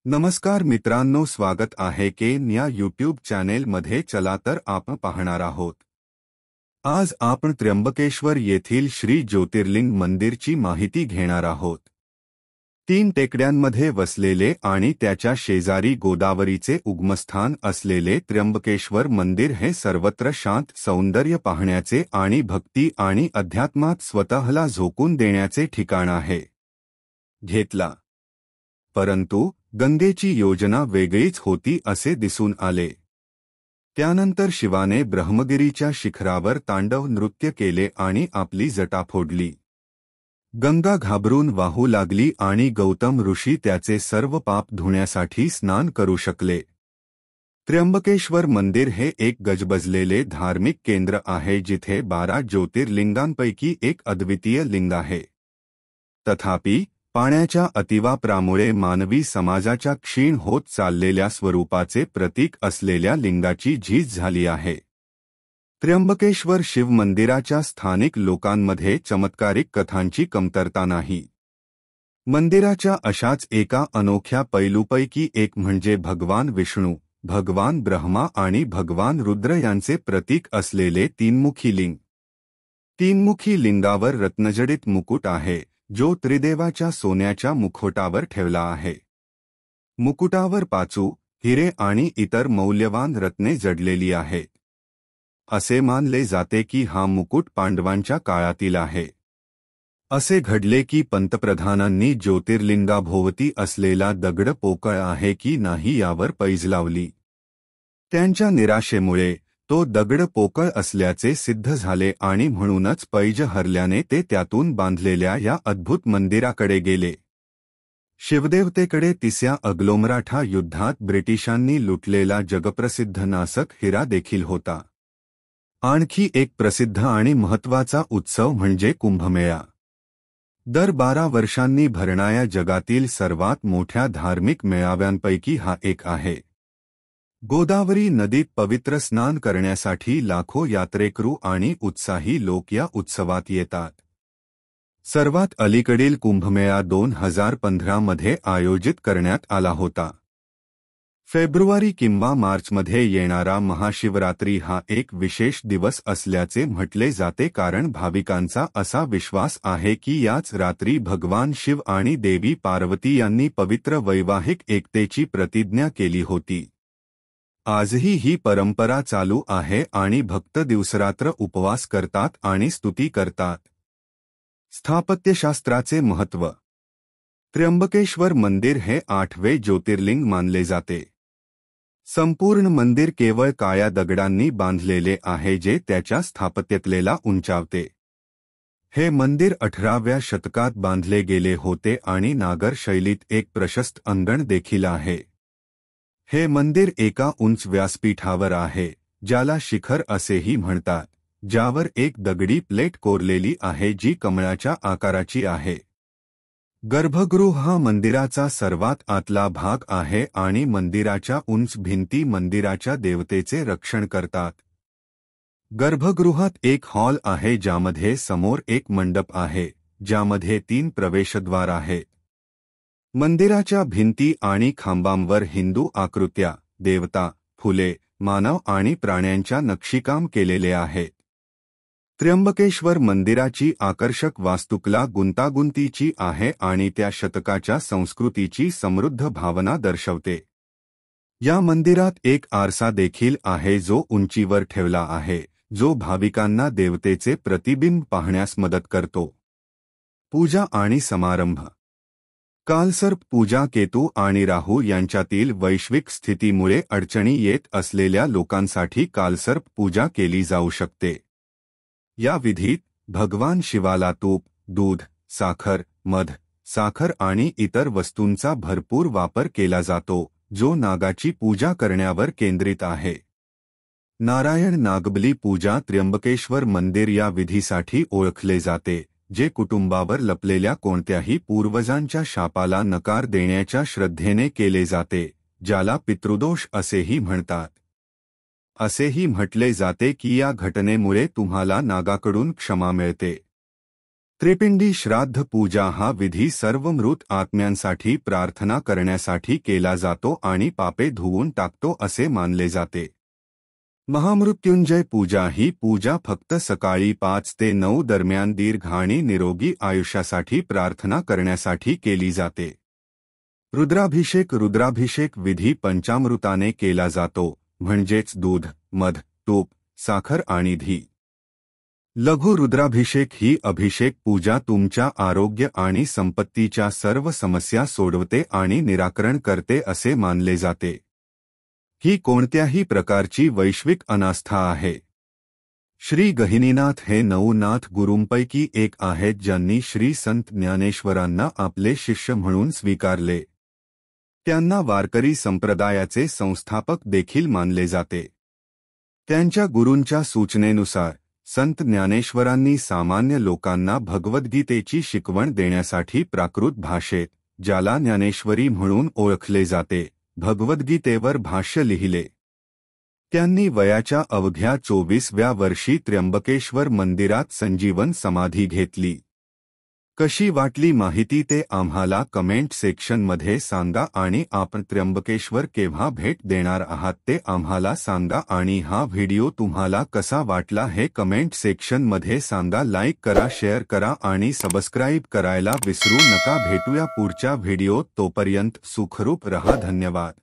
नमस्कार मित्रांनो, स्वागत आहे या यूट्यूब चॅनेल मध्ये. चला तर आपण पाहणार आहोत. आज आपण त्र्यंबकेश्वर येथील श्री ज्योतिर्लिंग मंदिरची माहिती घेणार आहोत. 3 टेकड्यांमध्ये वसलेले आणि त्याच्या शेजारी गोदावरीचे उगमस्थान असलेले त्र्यंबकेश्वर मंदिर हे सर्वत्र शांत सौंदर्य पाहण्याचे आणि भक्ती आणि अध्यात्मात स्वतःला झोकून देण्याचे ठिकाण आहे. परंतु गंगेची योजना वेगळीच होती असे दिसून आले. त्यानंतर शिवाने ब्रह्मगिरीच्या शिखरावर तांडव नृत्य केले आणि आपली जटा फोडली. गंगा घाबरून वाहू लागली आणि गौतम ऋषी त्याचे सर्व पाप धुण्यासाठी स्नान करू शकले. त्र्यंबकेश्वर मंदिर हे एक गजबजलेले धार्मिक केंद्र आहे जिथे 12 ज्योतिर्लिंगांपैकी एक अद्वितीय लिंग आहे. तथापि पाण्याच्या अतिवापरामुळे मानवी समाजाच्या क्षीण होत चाललेल्या स्वरूपाचे प्रतीक असलेल्या लिंगाची झीज झाली आहे. त्र्यंबकेश्वर शिव मंदिराच्या स्थानिक लोकांमध्ये चमत्कारिक कथांची कमतरता नाही. मंदिराच्या अशाच एका अनोख्या पैलूपैकी एक म्हणजे भगवान विष्णू, भगवान ब्रह्मा आणि भगवान रुद्र यांचे प्रतीक असलेले तीनमुखी लिंग. तीनमुखी लिंगावर रत्नजडित मुकुट आहे जो त्रिदेवाच्या सोन्याच्या मुखवटावर ठेवला आहे. मुकुटावर पाचू, हिरे आणि इतर मौल्यवान रत्ने जडलेली आहेत. असे मानले जाते की हा मुकुट पांडवांच्या काळातील आहे. असे घडले की पंतप्रधानांनी ज्योतिर्लिंगाभोवती असलेला दगड पोकळ आहे की नाही यावर पैज लावली. त्यांच्या निराशेमुळे तो दगड पोकळ असल्याचे सिद्ध झाले आणि म्हणूनच पैज हरल्याने ते त्यातून बांधलेल्या या अद्भुत मंदिराकडे गेले. शिवदेवतेकडे 3 अग्लोमराठा युद्धात ब्रिटिशांनी लुटलेला जगप्रसिद्ध नासक हिरा देखील होता. आणखी एक प्रसिद्ध आणि महत्त्वाचा उत्सव म्हणजे कुंभमेळा. दर 12 वर्षांनी भरणाऱ्या जगातील सर्वात मोठ्या धार्मिक मेळाव्यांपैकी हा एक आहे. गोदावरी नदीत पवित्र स्नान करण्यासाठी लाखो यात्रेकरू आणि उत्साही लोक या उत्सवात येतात. सर्वात अलीकडील कुंभमेळा 2015 मध्ये आयोजित करण्यात आला होता. फेब्रुवारी किंवा मार्चमध्ये येणारा महाशिवरात्री हा एक विशेष दिवस असल्याचे म्हटले जाते कारण भाविकांचा असा विश्वास आहे की याच रात्री भगवान शिव आणि देवी पार्वती यांनी पवित्र वैवाहिक एकतेची प्रतिज्ञा केली होती. आजही ही परंपरा चालू आहे आणि भक्त दिवसरात्र उपवास करतात आणि स्तुती करतात. स्थापत्यशास्त्राचे महत्त्व. त्र्यंबकेश्वर मंदिर हे 8वे ज्योतिर्लिंग मानले जाते. संपूर्ण मंदिर केवळ काळ्या दगडांनी बांधलेले आहे जे त्याच्या स्थापत्यकलेला उंचावते. हे मंदिर 18व्या शतकात बांधले गेले होते आणि नागर शैलीत एक प्रशस्त अंगण देखील आहे. हे मंदिर एका उंच व्यासपीठावर आहे ज्याला शिखर असेही म्हणतात, ज्यावर एक दगडी प्लेट कोरलेली आहे जी कमळाच्या आकाराची आहे. गर्भगृह हा मंदिराचा सर्वात आतला भाग आहे आणि मंदिराच्या उंच भिंती मंदिराच्या देवतेचे रक्षण करतात. गर्भगृहात एक हॉल आहे ज्यामध्ये समोर एक मंडप आहे ज्यामध्ये 3 प्रवेशद्वार आहेत. मंदिराच्या भिंती आणि खांबांवर हिंदू आकृत्या, देवता, फुले, मानव आणि प्राण्यांच्या नक्षीकाम केलेले आहे. त्र्यंबकेश्वर मंदिराची आकर्षक वास्तुकला गुंतागुंतीची आहे आणि त्या शतकाच्या संस्कृतीची समृद्ध भावना दर्शवते. या मंदिरात एक आरसा देखील आहे जो उंचीवर ठेवला आहे जो भाविकांना देवतेचे प्रतिबिंब पाहण्यास मदत करतो. पूजा आणि समारंभ. कालसर्प पूजा. केतू आणि राहू यांच्यातील वैश्विक स्थितीमुळे अडचणी येत असलेल्या लोकांसाठी कालसर्प पूजा केली जाऊ शकते. या विधीत भगवान शिवाला तूप, दूध, साखर, मध, साखर आणि इतर वस्तूंचा भरपूर वापर केला जातो जो नागाची पूजा करण्यावर केंद्रित आहे. नारायण नागबली पूजा. त्र्यंबकेश्वर मंदिर या विधीसाठी ओळखले जाते जे कुटुंबावर लपलेल्या कोणत्याही पूर्वजांच्या शापाला नकार देण्याच्या श्रद्धेने केले जाते, ज्याला पितृदोष असेही म्हणतात. असेही म्हटले जाते की या घटनेमुळे तुम्हाला नागाकडून क्षमा मिळते. त्रिपिंडी श्राद्ध पूजा हा विधी सर्व मृत आत्म्यांसाठी प्रार्थना करण्यासाठी केला जातो आणि पापे धुवून टाकतो असे मानले जाते. महामृत्युंजय पूजा ही पूजा फक्त सकाळी 5 ते 9 दरम्यान दीर्घ आणि निरोगी आयुष्यासाठी प्रार्थना करण्यासाठी केली जाते. रुद्राभिषेक विधी पंचामृताने केला जातो, म्हणजेच दूध, मध, तूप, साखर आणि घी. लघु रुद्राभिषेक ही अभिषेक पूजा तुमच्या आरोग्य आणि संपत्तीच्या सर्व समस्या सोडवते आणि निराकरण करते असे मानले जाते. ही कोणत्याही प्रकारची वैश्विक अनास्था आहे. श्री गहिनीनाथ हे 9 नाथ गुरूंपैकी एक आहेत ज्यांनी श्री संत ज्ञानेश्वरांना आपले शिष्य म्हणून स्वीकारले. त्यांना वारकरी संप्रदायाचे संस्थापक देखील मानले जाते. त्यांच्या गुरूंच्या सूचनेनुसार संत ज्ञानेश्वरांनी सामान्य लोकांना भगवद्गीतेची शिकवण देण्यासाठी प्राकृत भाषेत, ज्याला ज्ञानेश्वरी म्हणून ओळखले जाते, भगवद्गीतेवर भाष्य लिहिले. त्यांनी वयाच्या अवघ्या 24व्या वर्षी त्र्यंबकेश्वर मंदिरात संजीवन समाधी घेतली. कशी वाटली माहिती ते आम्हाला कमेंट सेक्शनमध्ये सांगा आणि आपण त्र्यंबकेश्वर केव्हा भेट देणार आहात ते आम्हाला सांगा आणि हा व्हिडिओ तुम्हाला कसा वाटला हे कमेंट सेक्शनमध्ये सांगा. लाईक करा, शेअर करा आणि सबस्क्राईब करायला विसरू नका. भेटूया पुढच्या व्हिडिओत. तोपर्यंत सुखरूप रहा. धन्यवाद.